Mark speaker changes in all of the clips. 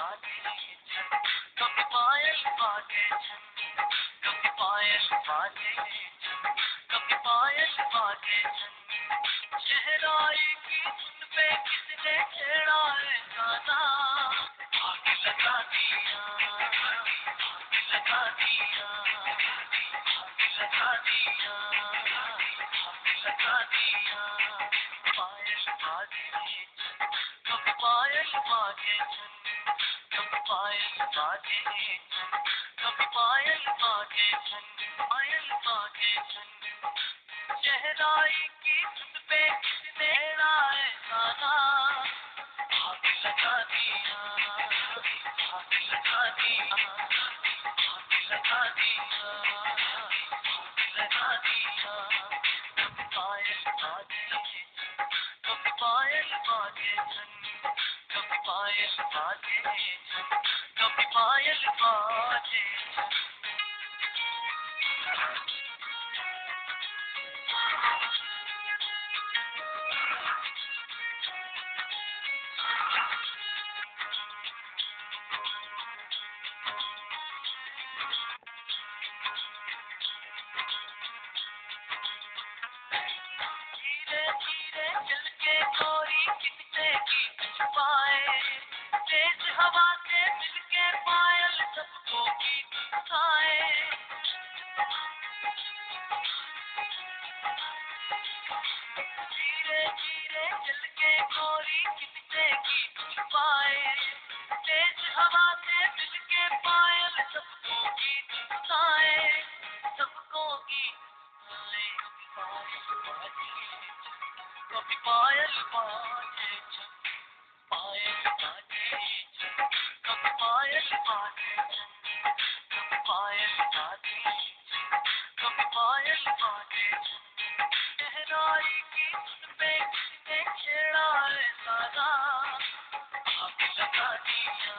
Speaker 1: बाजे छन, कभी पायल बाजे छन, कभी पायल बाजे छन, कभी पायल बाजे छन। शहनाई की धुन पे किसने छेड़ा है गाना, आग लगा दिया, आग लगा दिया, आग लगा दिया, आग लगा दिया। पायल बाजे छन, कभी पायल बाजे छन, कभी पायल बाजे छन, कभी पायल बाजे छन, पायल बाजे छन। शहनाई की धुन पे किसने छेड़ा है गाना, आग लगा दिया, आग लगा दिया, आग लगा दिया, आग लगा दिया। कभी पायल बाजे छन, कभी पायल बाजे छन, कभी पायल बाजे छन, कभी पायल बाजे छन। धीरे धीरे चल के कोई कितने गीत छुपाए, तेज हवा से मिलके पायल सबको गीत सुनाए। धीरे धीरे चल के कोई कितने गीत छुपाए, तेज हवा से मिलके पायल सबको गीत सुनाए, सबको गीत सुनाए। कभी पायल बाजे छन, पायल बाजे छन, कभी पायल बाजे छन, कभी पायल बाजे छन, कभी पायल बाजे छन। शहनाई की धुन पे किसने छेड़ा है गाना, आग लगा दिया,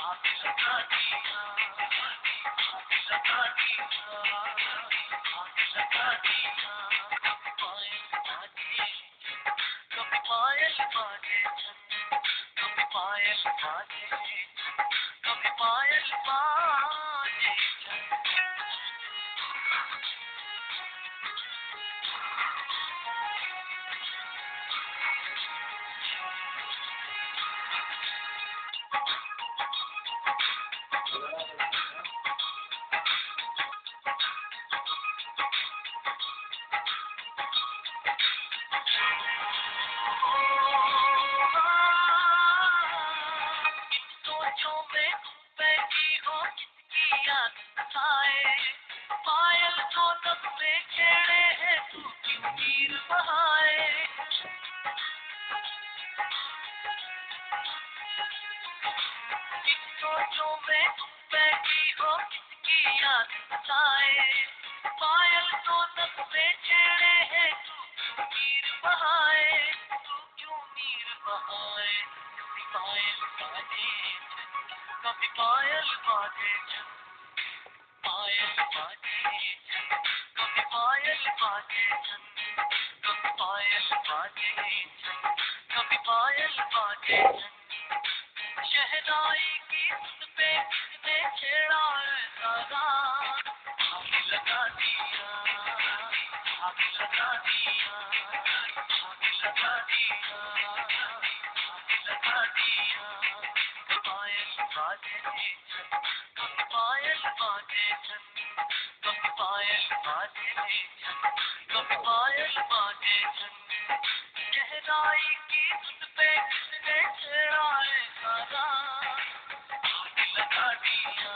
Speaker 1: आग लगा दिया, आग लगा दिया, आग लगा दिया। कभी पायल बाजे छन, कभी पायल बाजे छन, कभी पायल बाजे छन, कभी पायल बाजे छन। सोचों में बैठी हो किसकी याद सताए, पायल तो लब पे छेड़े है तू क्यों तीर बहाए। इन सोचों में बैठी हो किसकी याद सताए, पायल तो लब पे छेड़े है तू क्यों तीर बहाए, तू क्यों तीर बहाए। कभी पायल बाजे छन, कभी पायल बाजे छन, पायल बाजे छन, कभी पायल बाजे छन, कभी पायल बाजे छन, कभी पायल बाजे छन। शहनाई की धुन पे किसने छेड़ा है गाना, आग लगा दिया, आग लगा दिया, आग लगा दिया, आग लगा दिया। पायल बाजे छन, कभी पायल बाजे छन, कभी पायल बाजे छन, कभी पायल बाजे छन। शहनाई की धुन पे किसने छेड़ा है गाना, आग लगा दिया,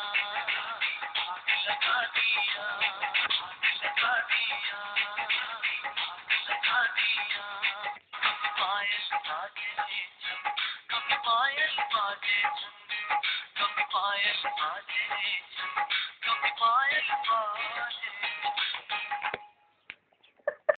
Speaker 1: आग लगा दिया, आग लगा दिया, आग लगा दिया। कभी पायल बाजे छन, कभी पायल बाजे छन, कभी पायल बाजे छन, कभी पायल बाजे